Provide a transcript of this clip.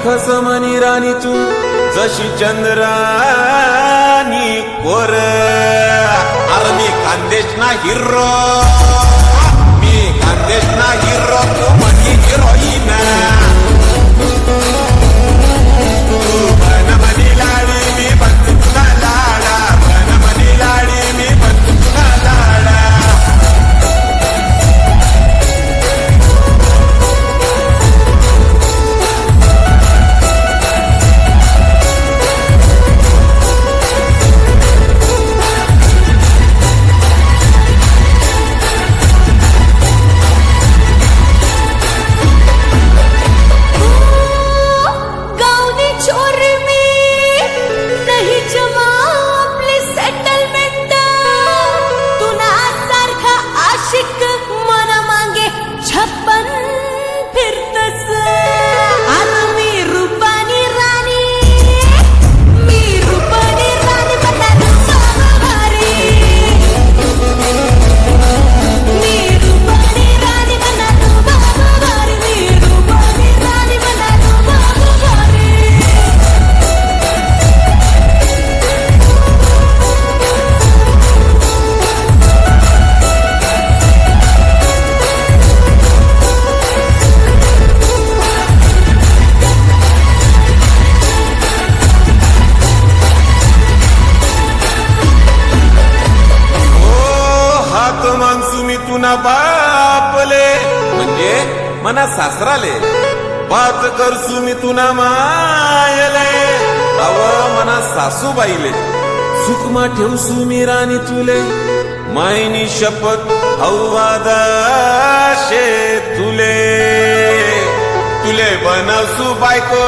समनी राणी तू जशी चंद्रानी कोर अरे मी खानदेश ना हिरो मी खानदेश ना हिरो तू म्हणी हिरोईन तू बनमनी लाडी मी बनतो तुला लाडा बनमनी लाडी मी बनतो तुला लाडा बापले म्हणजे मना सासराले बात करसू मी तुना मायले अव मना सासूबाईले सुखमा ठेवसू मी राणी तुले मायनी शपथ औवादाशे तुले तुले बनवसू बायको